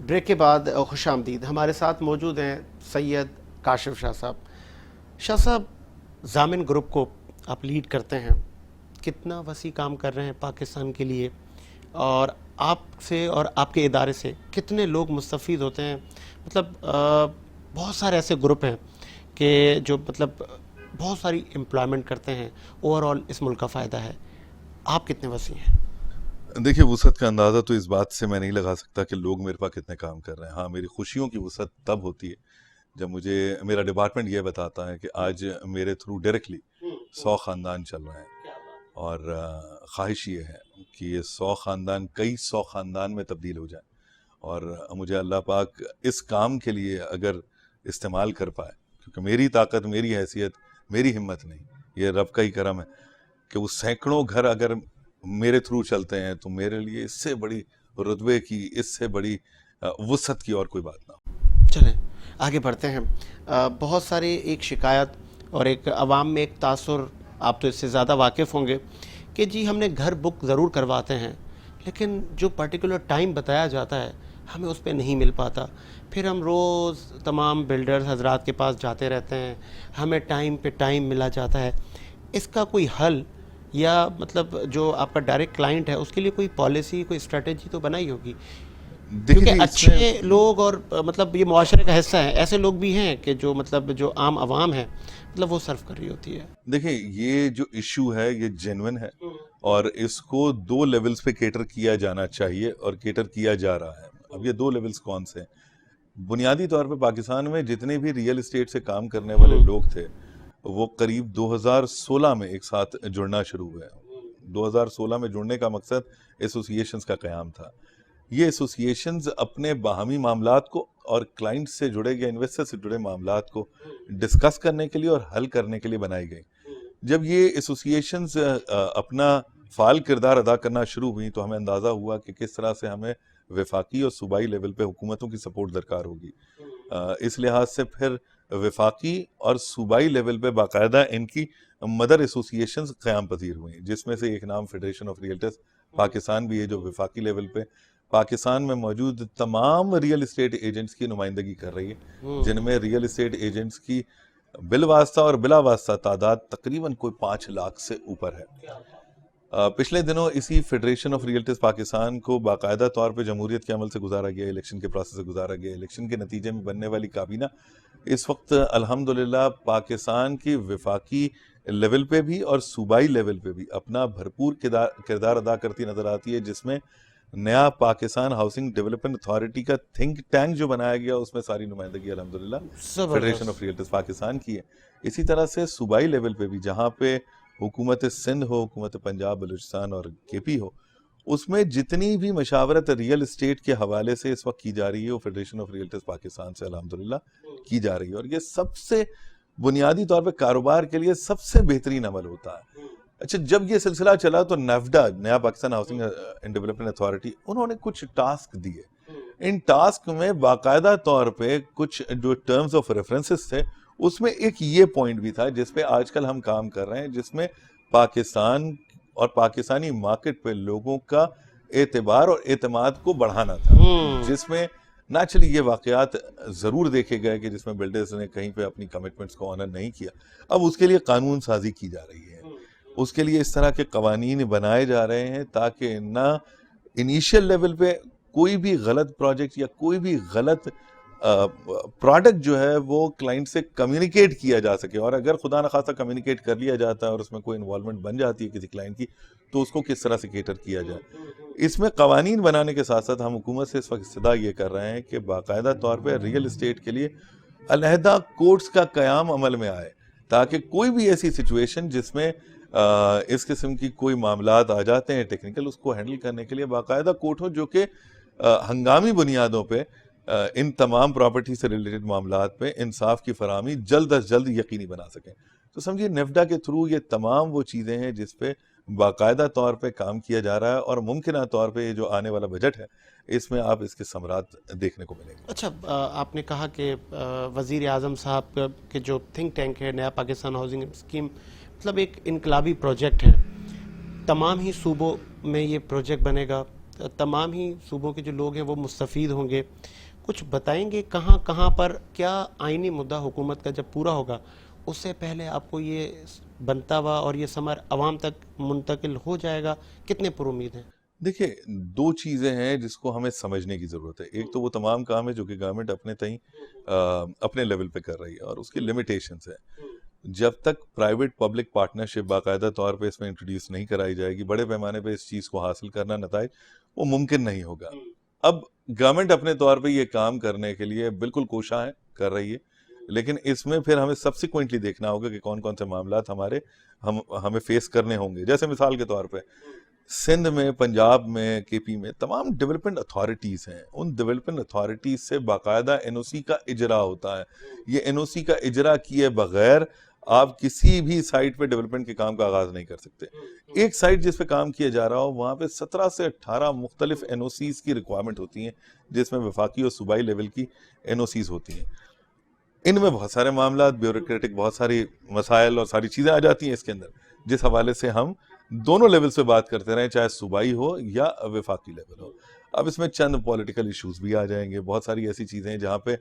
Break کے بعد خوش آمدید. ہمارے ساتھ موجود ہیں سید کاشف شاہ صاحب. شاہ صاحب، ضامن گروپ کو آپ لیڈ کرتے ہیں، کتنا وسیع کام کر رہے ہیں پاکستان کے لیے، اور آپ سے اور آپ کے ادارے سے کتنے لوگ مستفید ہوتے ہیں؟ مطلب بہت سارے ایسے گروپ ہیں کہ جو مطلب بہت ساری امپلائمنٹ کرتے ہیں، اوور آل اس ملک کا فائدہ ہے. آپ کتنے وسیع ہیں؟ دیکھیے، وسعت کا اندازہ تو اس بات سے میں نہیں لگا سکتا کہ لوگ میرے پاس کتنے کام کر رہے ہیں. ہاں، میری خوشیوں کی وسعت تب ہوتی ہے جب مجھے میرا ڈپارٹمنٹ یہ بتاتا ہے کہ آج میرے تھرو ڈائریکٹلی 100 خاندان چل رہے ہیں، اور خواہش یہ ہے کہ یہ 100 خاندان کئی 100 خاندان میں تبدیل ہو جائیں، اور مجھے اللہ پاک اس کام کے لیے اگر استعمال کر پائے، کیونکہ میری طاقت، میری حیثیت، میری ہمت نہیں، یہ رب کا ہی کرم ہے کہ وہ سینکڑوں گھر اگر میرے تھرو چلتے ہیں تو میرے لیے اس سے بڑی رتبے کی، اس سے بڑی وسعت کی اور کوئی بات نہ ہو. چلیں آگے بڑھتے ہیں. بہت سارے ایک شکایت اور ایک عوام میں ایک تاثر، آپ تو اس سے زیادہ واقف ہوں گے، کہ جی ہم نے گھر بک ضرور کرواتے ہیں لیکن جو پرٹیکولر ٹائم بتایا جاتا ہے ہمیں اس پہ نہیں مل پاتا. پھر ہم روز تمام بلڈرز حضرات کے پاس جاتے رہتے ہیں، ہمیں ٹائم پہ ٹائم ملا جاتا ہے. اس کا کوئی حل، یا مطلب جو آپ کا ڈائریکٹ کلائنٹ ہے اس کے لیے کوئی پالیسی، کوئی اسٹریٹجی تو بنائی ہوگی؟ کیونکہ اچھے لوگ اور مطلب یہ معاشرے کا حصہ ہیں، ایسے لوگ بھی ہیں کہ جو مطلب جو عام عوام ہے مطلب وہ سرو کر رہی ہوتی ہے. دیکھیں، یہ جو ایشو ہے یہ جینوئن ہے، اور اس کو 2 لیولز پہ کیٹر کیا جانا چاہیے، اور کیٹر کیا جا رہا ہے. اب یہ 2 لیولز کون سے ہیں؟ بنیادی طور پہ پاکستان میں جتنے بھی ریئل اسٹیٹ سے کام کرنے والے لوگ تھے وہ قریب 2016 میں ایک ساتھ جڑنا شروع ہوئے. 2016 میں جڑنے کا مقصد ایسوسیشنز کا قیام تھا. یہ ایسوسیشنز اپنے باہمی معاملات کو اور کلائنٹ سے جڑے گئے، انویسٹر سے جڑے معاملات کو ڈسکس کرنے کے لیے اور حل کرنے کے لیے بنائی گئی. جب یہ ایسوسیشنز اپنا فعال کردار ادا کرنا شروع ہوئی تو ہمیں اندازہ ہوا کہ کس طرح سے ہمیں وفاقی اور صوبائی لیول پہ حکومتوں کی سپورٹ درکار ہوگی. اس لحاظ سے پھر وفاقی اور صوبائی لیول پہ باقاعدہ ان کی مدر ایسوسیشنز قیام پذیر ہوئیں، جس میں سے ایک نام فیڈریشن آف ریئلٹرز پاکستان بھی ہے، جو وفاقی لیول پہ پاکستان میں موجود تمام ریئل اسٹیٹ ایجنٹس کی نمائندگی کر رہی ہے، جن میں ریئل اسٹیٹ ایجنٹس کی بالواسطہ اور بلا واسطہ تعداد تقریباً کوئی 5 لاکھ سے اوپر ہے. پچھلے دنوں اسی فیڈریشن آف ریئلٹرز پاکستان کو باقاعدہ طور پہ جمہوریت کے عمل سے گزارا گیا، الیکشن کے پروسیس سے گزارا گیا. الیکشن کے نتیجے میں بننے والی کابینہ اس وقت الحمدللہ پاکستان کی وفاقی لیول پہ بھی اور صوبائی لیول پہ بھی اپنا بھرپور کردار ادا کرتی نظر آتی ہے، جس میں نیا پاکستان ہاؤسنگ ڈیولپمنٹ اتھارٹی کا تھنک ٹینک جو بنایا گیا اس میں ساری نمائندگی الحمدللہ فیڈریشن آف ریئلٹرز پاکستان کی ہے. اسی طرح سے صوبائی لیول پہ بھی جہاں پہ حکومت سندھ ہو، حکومت پنجاب، بلوچستان اور کے پی ہو، اس میں جتنی بھی مشاورت ریئل اسٹیٹ کے حوالے سے اس وقت کی جا رہی ہے وہ فیڈریشن آف ریئلٹرز پاکستان سے الحمدللہ کی جا رہی ہے. اور یہ سب سے بنیادی طور پہ کاروبار کے لیے سب سے بہترین عمل ہوتا ہے. اچھا، جب یہ سلسلہ چلا تو نیفڈا، نیا Pakistan housing and development authority, انہوں نے کچھ ٹاسک دیے. ان ٹاسک میں باقاعدہ طور پہ کچھ جو ٹرمز آف ریفرنسز تھے اس میں ایک یہ پوائنٹ بھی تھا جس پہ آج کل ہم کام کر رہے ہیں، جس میں پاکستان اور پاکستانی مارکیٹ پہ لوگوں کا اعتبار اور اعتماد کو بڑھانا تھا، جس میں نیچرلی یہ واقعات ضرور دیکھے گئے کہ جس میں بلڈرز نے کہیں پہ اپنی کمٹمنٹس کو آنر نہیں کیا. اب اس کے لیے قانون سازی کی جا رہی ہے، اس کے لیے اس طرح کے قوانین بنائے جا رہے ہیں تاکہ نہ انیشیل لیول پہ کوئی بھی غلط پروجیکٹ یا کوئی بھی غلط پروڈکٹ جو ہے وہ کلائنٹ سے کمیونیکیٹ کیا جا سکے. اور اگر خدا نخواستہ کمیونیکیٹ کر لیا جاتا ہے اور اس میں کوئی انوالومنٹ بن جاتی ہے کسی کلائنٹ کی، تو اس کو کس طرح سے کیٹر کیا جائے. اس میں قوانین بنانے کے ساتھ ساتھ ہم حکومت سے اس وقت استدعا یہ کر رہے ہیں کہ باقاعدہ طور پہ ریئل اسٹیٹ کے لیے علیحدہ کورٹس کا قیام عمل میں آئے، تاکہ کوئی بھی ایسی سچویشن جس میں اس قسم کی کوئی معاملات آ جاتے ہیں ٹیکنیکل، اس کو ہینڈل کرنے کے لیے باقاعدہ کورٹ ہو جو کہ ہنگامی بنیادوں پہ ان تمام پراپرٹی سے ریلیٹڈ معاملات پہ انصاف کی فراہمی جلد از جلد یقینی بنا سکیں. تو سمجھیے نیفڈا کے تھرو یہ تمام وہ چیزیں ہیں جس پہ باقاعدہ طور پہ کام کیا جا رہا ہے، اور ممکنہ طور پہ یہ جو آنے والا بجٹ ہے اس میں آپ اس کے ثمرات دیکھنے کو ملیں گے. اچھا، آپ نے کہا کہ وزیر اعظم صاحب کے جو تھنک ٹینک ہے نیا پاکستان ہاؤسنگ اسکیم، مطلب ایک انقلابی پروجیکٹ ہے. تمام ہی صوبوں میں یہ پروجیکٹ بنے گا، تمام ہی صوبوں کے جو لوگ ہیں وہ مستفید ہوں گے. کچھ بتائیں گے کہاں کہاں پر کیا آئینی مدعا حکومت کا جب پورا ہوگا اس سے پہلے آپ کو یہ بنتا ہوا اور یہ ثمر عوام تک منتقل ہو جائے گا؟ کتنے پر امید ہیں؟ دیکھیں، دو چیزیں ہیں جس کو ہمیں سمجھنے کی ضرورت ہے. ایک تو وہ تمام کام ہے جو کہ گورنمنٹ اپنے تئیں اپنے لیول پہ کر رہی ہے اور اس کی لمیٹیشنز ہیں. جب تک پرائیویٹ پبلک پارٹنرشپ باقاعدہ طور پہ اس میں انٹروڈیوس نہیں کرائی جائے گی، بڑے پیمانے پہ اس چیز کو حاصل کرنا نتائج وہ ممکن نہیں ہوگا. اب گورنمنٹ اپنے طور پہ یہ کام کرنے کے لیے بالکل کوشاں ہے، کر رہی ہے، لیکن اس میں پھر ہمیں سبسیکوینٹلی دیکھنا ہوگا کہ کون کون سے معاملات ہمیں فیس کرنے ہوں گے. جیسے مثال کے طور پہ سندھ میں، پنجاب میں، کے پی میں تمام ڈیولپمنٹ اتھارٹیز ہیں. ان ڈیولپمنٹ اتھارٹیز سے باقاعدہ این او سی کا اجرا ہوتا ہے. یہ این او سی کا اجرا کیے بغیر آپ کسی بھی سائٹ پہ ڈیولپمنٹ کے کام کا آغاز نہیں کر سکتے. ایک سائٹ جس پہ کام کیا جا رہا ہو وہاں پہ 17 سے 18 مختلف این او سیز کی ریکوائرمنٹ ہوتی ہیں، جس میں وفاقی اور صوبائی لیول کی این او سیز ہوتی ہیں. ان میں بہت سارے معاملات، بیوروکریٹک بہت ساری مسائل اور ساری چیزیں آ جاتی ہیں اس کے اندر، جس حوالے سے ہم دونوں لیول سے بات کرتے رہیں، چاہے صوبائی ہو یا وفاقی لیول ہو. اب اس میں چند پولیٹیکل ایشوز بھی آ جائیں گے، بہت ساری ایسی چیزیں ہیں جہاں پہ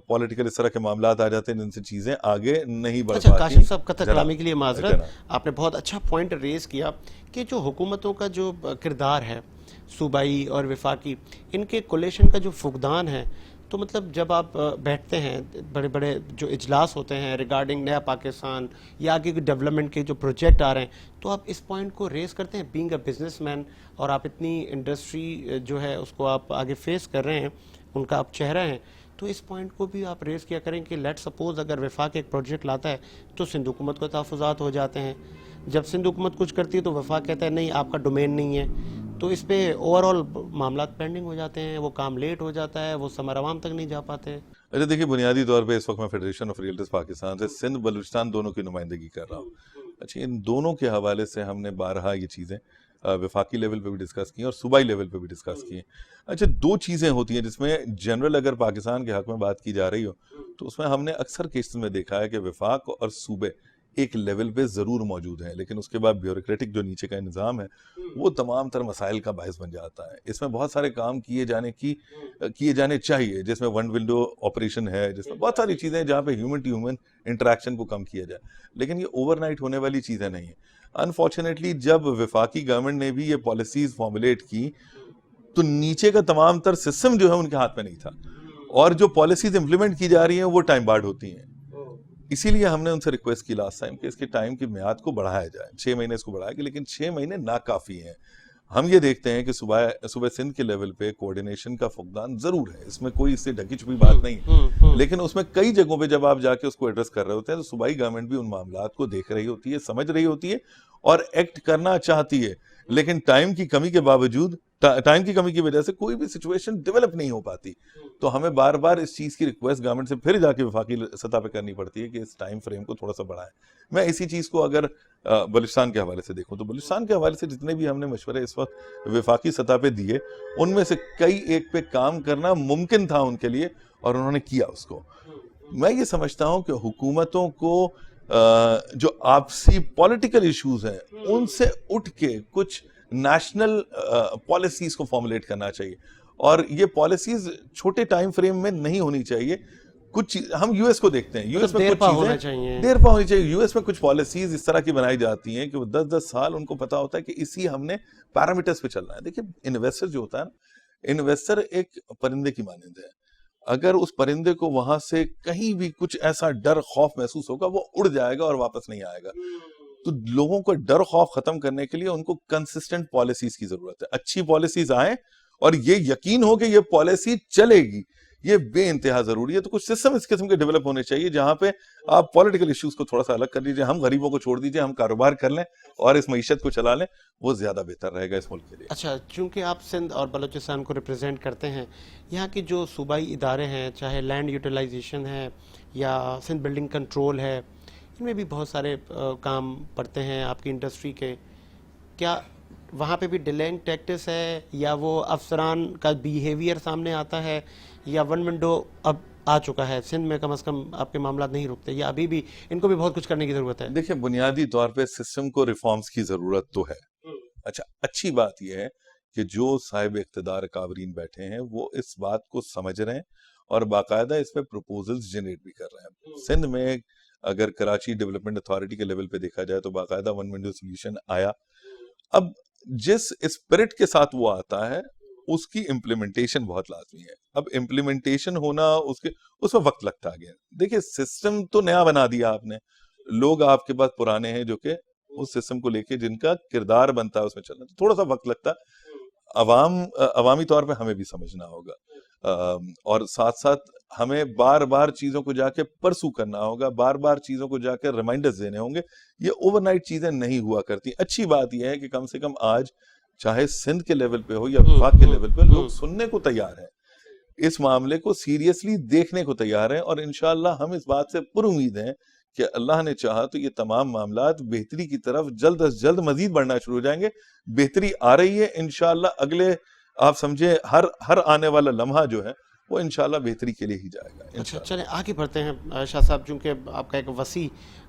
پولیٹیکل اس طرح کے معاملات آ جاتے ہیں جن سے چیزیں آگے نہیں بڑھ اچھا پاتی. کاشف صاحب، قطع کلامی کے لیے معذرت، جناب. آپ نے بہت اچھا پوائنٹ ریز کیا کہ جو حکومتوں کا جو کردار ہے صوبائی اور وفاقی، ان کے کولیشن کا جو فقدان ہے، تو مطلب جب آپ بیٹھتے ہیں بڑے بڑے جو اجلاس ہوتے ہیں ریگارڈنگ نیا پاکستان یا آگے کے ڈیولپمنٹ کے جو پروجیکٹ آ رہے ہیں، تو آپ اس پوائنٹ کو ریز کرتے ہیں بینگ اے بزنس مین، اور آپ اتنی انڈسٹری جو ہے اس کو آپ آگے فیس کر رہے ہیں، ان کا آپ چہرہ ہیں، تو اس پوائنٹ کو بھی آپ ریز کیا کریں کہ لیٹ سپوز اگر وفاق ایک پروجیکٹ لاتا ہے تو سندھ حکومت کو تحفظات ہو جاتے ہیں. جب سندھ حکومت کچھ کرتی ہے تو وفاق کہتا ہے نہیں آپ کا ڈومین نہیں ہے، تو اس پہ اوور آل معاملات پینڈنگ ہو جاتے ہیں، وہ کام لیٹ ہو جاتا ہے، وہ ثمر عوام تک نہیں جا پاتے. اچھا دیکھیے، بنیادی طور پہ اس وقت میں فیڈریشن آف ریئلٹرز پاکستان سے سندھ بلوچستان دونوں کی نمائندگی کر رہا ہوں. اچھا، ان دونوں کے حوالے سے ہم نے بارہا یہ چیزیں وفاقی لیول پہ بھی ڈسکس کی ہیں اور صوبائی لیول پہ بھی ڈسکس کی ہیں. اچھا، دو چیزیں ہوتی ہیں جس میں جنرل اگر پاکستان کے حق میں بات کی جا رہی ہو تو اس میں ہم نے اکثر کیسز میں دیکھا ہے کہ وفاق اور صوبے ایک لیول پہ ضرور موجود ہیں، لیکن اس کے بعد بیوروکریٹک جو نیچے کا نظام ہے وہ تمام تر مسائل کا باعث بن جاتا ہے. اس میں بہت سارے کام کیے جانے چاہیے، جس میں ون ونڈو آپریشن ہے، جس میں بہت ساری چیزیں ہیں جہاں پہ ہیومن ٹو ہیومن انٹریکشن کو کم کیا جائے، لیکن یہ اوور نائٹ ہونے والی چیزیں نہیں ہیں. انفارچونیٹلی جب وفاقی گورنمنٹ نے بھی یہ پالیسیز فارمولیٹ کی تو نیچے کا تمام تر سسٹم جو ہے ان کے ہاتھ میں نہیں تھا، اور جو پالیسیز امپلیمنٹ کی جا رہی ہیں وہ ٹائم بارڈ ہوتی ہیں. اسی لیے ہم نے ان سے ریکویسٹ کی لاسٹ ٹائم کہ اس کے ٹائم کی میعاد کو بڑھایا جائے، 6 مہینے اس کو بڑھایا گیا، لیکن 6 مہینے ناکافی ہیں. ہم یہ دیکھتے ہیں کہ صوبہ سندھ کے لیول پہ کوارڈینیشن کا فقدان ضرور ہے، اس میں کوئی اس سے ڈھکی چھپی بات نہیں ہے، لیکن اس میں کئی جگہوں پہ جب آپ جا کے اس کو ایڈریس کر رہے ہوتے ہیں تو صوبائی گورنمنٹ بھی ان معاملات کو دیکھ رہی ہوتی ہے، سمجھ رہی ہوتی ہے اور ایکٹ کرنا چاہتی ہے، لیکن ٹائم کی کمی کی وجہ سے کوئی بھی سچویشن ڈیولپ نہیں ہو پاتی. تو ہمیں بار بار اس چیز کی ریکویسٹ گورنمنٹ سے پھر جا کے وفاقی سطح پہ کرنی پڑتی ہے کہ اس ٹائم فریم کو تھوڑا سا بڑھائیں. میں اسی چیز کو اگر بلوچستان کے حوالے سے دیکھوں تو بلوچستان کے حوالے سے جتنے بھی ہم نے مشورے اس وقت وفاقی سطح پہ دیے ان میں سے کئی ایک پہ کام کرنا ممکن تھا ان کے لیے اور انہوں نے کیا اس کو. میں یہ سمجھتا ہوں کہ حکومتوں کو جو آپسی پولیٹیکل ایشوز ہیں ان سے اٹھ کے کچھ نیشنل پالیسیز کو فارمولیٹ کرنا چاہیے، اور یہ پالیسیز چھوٹے ٹائم فریم میں نہیں ہونی چاہیے. کچھ ہم یو ایس کو دیکھتے ہیں، یو ایس میں کچھ چیزیں دیر پا ہونی چاہیے. یو ایس میں کچھ پالیسیز اس طرح کی بنائی جاتی ہیں کہ وہ 10 سال ان کو پتا ہوتا ہے کہ اسی ہم نے پیرامیٹرز پہ چلنا ہے. دیکھیے، انویسٹر جو ہوتا ہے نا، انویسٹر ایک پرندے کی مانند ہے. اگر اس پرندے کو وہاں سے کہیں بھی کچھ ایسا ڈر خوف محسوس ہوگا وہ اڑ جائے گا اور واپس نہیں آئے گا. تو لوگوں کو ڈر خوف ختم کرنے کے لیے ان کو کنسسٹنٹ پالیسیز کی ضرورت ہے. اچھی پالیسیز آئیں اور یہ یقین ہو کہ یہ پالیسی چلے گی، یہ بے انتہا ضروری ہے. تو کچھ سسٹم اس قسم کے ڈیولپ ہونے چاہیے جہاں پہ آپ پولیٹیکل ایشوز کو تھوڑا سا الگ کر لیجیے، ہم غریبوں کو چھوڑ دیجیے، ہم کاروبار کر لیں اور اس معیشت کو چلا لیں، وہ زیادہ بہتر رہے گا اس ملک کے لیے. اچھا، چونکہ آپ سندھ اور بلوچستان کو ریپرزینٹ کرتے ہیں، یہاں کی جو صوبائی ادارے ہیں، چاہے لینڈ یوٹیلائزیشن ہے یا سندھ بلڈنگ کنٹرول ہے، ان میں بھی بہت سارے کام پڑتے ہیں آپ کی انڈسٹری کے. کیا وہاں پہ بھی ڈیلینگ ٹیکٹس ہے یا وہ افسران کا بیہیویئر سامنے آتا ہے، یا ون ونڈو اب آ چکا ہے سندھ میں کم از کم آپ کے معاملات نہیں رکتے، یا ابھی بھی ان کو بھی بہت کچھ کرنے کی ضرورت ہے؟ دیکھیں، بنیادی طور پہ سسٹم کو ریفارمز کی ضرورت تو ہے. اچھا، اچھی بات یہ ہے کہ جو صاحب اقتدار کابرین بیٹھے ہیں وہ اس بات کو سمجھ رہے ہیں اور باقاعدہ اس پہ پروپوزلز جنریٹ بھی کر رہے ہیں. سندھ میں اگر کراچی ڈیولپمنٹ اتھارٹی کے لیول پہ دیکھا جائے تو باقاعدہ ون ونڈو سولوشن آیا. اب جس اسپرٹ کے ساتھ وہ آتا ہے اس کی امپلیمنٹیشن بہت لازمی ہے. اب امپلیمنٹیشن ہونا اس میں وقت لگتا گیا. دیکھیں سسٹم تو نیا بنا دیا آپ نے, لوگ آپ کے پاس پرانے ہیں جو کہ اس سسٹم کو لے کے جن کا کردار بنتا ہے اس میں چلنا, تو تھوڑا سا وقت لگتا. عوامی طور پہ ہمیں بھی سمجھنا ہوگا اور ساتھ ساتھ ہمیں بار بار چیزوں کو جا کے پرسو کرنا ہوگا, بار بار چیزوں کو جا کے ریمائنڈرز دینے ہوں گے. یہ اوور نائٹ چیزیں نہیں ہوا کرتی. اچھی بات یہ ہے کہ کم سے کم آج چاہے سندھ کے لیول پہ ہو یا وفاق کے لیول پہ لوگ سننے کو تیار ہیں, اس معاملے کو سیریسلی دیکھنے کو تیار ہیں, اور انشاءاللہ ہم اس بات سے پر امید ہیں کہ اللہ نے چاہا تو یہ تمام معاملات بہتری کی طرف جلد از جلد مزید بڑھنا شروع ہو جائیں گے. بہتری آ رہی ہے انشاءاللہ. اگلے آپ سمجھے ہر آنے والا لمحہ جو ہے وہ انشاءاللہ بہتری کے لیے ہی جائے گا. اچھا چلیں آگے بڑھتے ہیں شاہ صاحب, چونکہ آپ کا ایک وسیع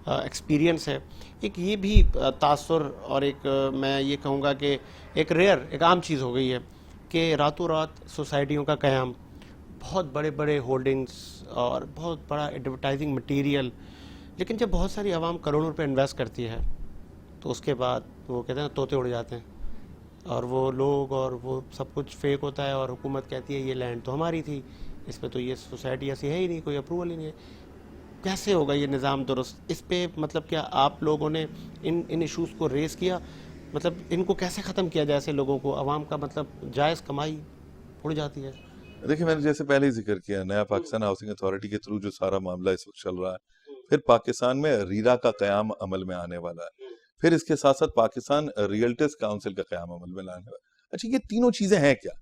ایکسپیرینس ہے, ایک یہ بھی تاثر اور ایک میں یہ کہوں گا کہ ایک ایک عام چیز ہو گئی ہے کہ راتوں رات سوسائٹیوں کا قیام, بہت بڑے بڑے ہولڈنگز اور بہت بڑا ایڈورٹائزنگ مٹیریل, لیکن جب بہت ساری عوام کروڑوں روپے انویسٹ کرتی ہے تو اس کے بعد وہ کہتے ہیں طوطے اڑ جاتے ہیں, اور وہ لوگ اور وہ سب کچھ فیک ہوتا ہے, اور حکومت کہتی ہے یہ لینڈ تو ہماری تھی, اس پہ تو یہ سوسائٹی ایسی ہے ہی نہیں, کوئی اپروول ہی نہیں ہے. کیسے ہوگا یہ نظام درست؟ اس پہ مطلب کیا آپ لوگوں نے ان ایشوز کو ریز کیا, مطلب ان کو کیسے ختم کیا جائے ایسے لوگوں کو, عوام کا مطلب جائز کمائی اڑ جاتی ہے؟ دیکھیں میں نے جیسے پہلے ہی ذکر کیا, نیا پاکستان ہاؤسنگ اتھارٹی کے تھرو جو سارا معاملہ اس وقت چل رہا ہے, پھر پاکستان میں ریرا کا قیام عمل میں آنے والا ہے, پھر اس کے ساتھ ساتھ پاکستان ریئلٹرز کاؤنسل کا قیام عمل میں لانے والا ہے. اچھا یہ تینوں چیزیں ہیں کیا؟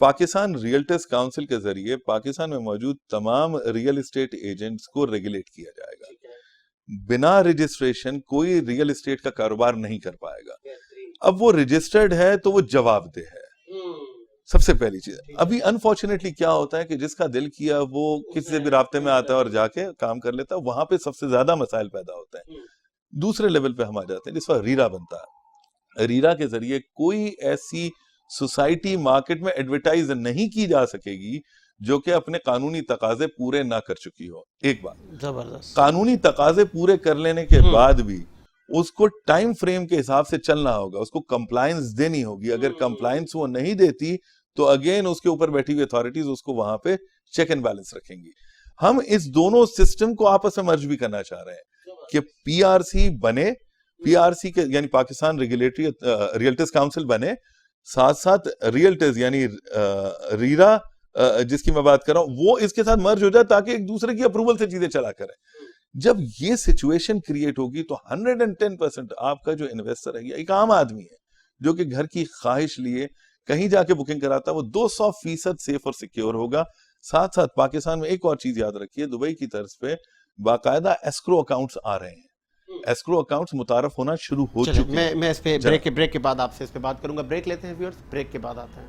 پاکستان ریئلٹرز کاؤنسل کے ذریعے پاکستان میں موجود تمام ریئل اسٹیٹ ایجنٹس کو ریگولیٹ کیا جائے گا. بنا رجسٹریشن کوئی ریئل اسٹیٹ کا کاروبار نہیں کر پائے گا. اب وہ رجسٹرڈ ہے تو وہ جواب دہ ہے, سب سے پہلی چیز. ابھی انفارچونیٹلی کیا ہوتا ہے کہ جس کا دل کیا وہ کسی سے بھی رابطے میں آتا ہے اور جا کے کام کر لیتا ہے, وہاں پہ سب سے زیادہ مسائل پیدا ہوتے ہیں. دوسرے لیول پہ ہم آ جاتے ہیں جس پر ریرا بنتا ہے. ریرا کے ذریعے کوئی ایسی سوسائٹی مارکیٹ میں ایڈورٹائز نہیں کی جا سکے گی جو کہ اپنے قانونی تقاضے پورے نہ کر چکی ہو. ایک بات, زبردست. قانونی تقاضے پورے کر لینے کے بعد بھی اس کو ٹائم فریم کے حساب سے چلنا ہوگا, اس کو کمپلائنس دینی ہوگی. اگر کمپلائنس وہ نہیں دیتی تو اگین اس کے اوپر بیٹھی ہوئی اتھارٹیز اس کو وہاں پہ چیک اینڈ بیلنس رکھیں گی. ہم اس دونوں سسٹم کو آپس میں مرج بھی کرنا چاہ رہے ہیں کہ پی آر سی بنے, پی آر سی کے یعنی پاکستان ریگولیٹری ریئلٹرز کاؤنسل بنے, ساتھ ساتھ ریئلٹرز یعنی ریرا جس کی میں بات کر رہا ہوں وہ اس کے ساتھ مرج ہو جائے تاکہ ایک دوسرے کی اپروول سے چیزیں چلا کریں. جب یہ سچویشن کریٹ ہوگی تو 110% آپ کا جو انویسٹر ہے ایک عام آدمی ہے جو کہ گھر کی خواہش لیے کہیں جا کے بکنگ کراتا ہے, وہ 200% سیف اور سیکیور ہوگا. ساتھ ساتھ پاکستان میں ایک اور چیز یاد رکھیے, دبئی کی طرز پہ باقاعدہ ایسکرو اکاؤنٹس آ رہے ہیں, ایسکرو اکاؤنٹس متعارف ہونا شروع ہو چکے ہیں. میں اس پہ بریک کے بعد آپ سے اس پہ بات کروں گا. بریک لیتے ہیں ویورز, بریک کے بعد آتے ہیں.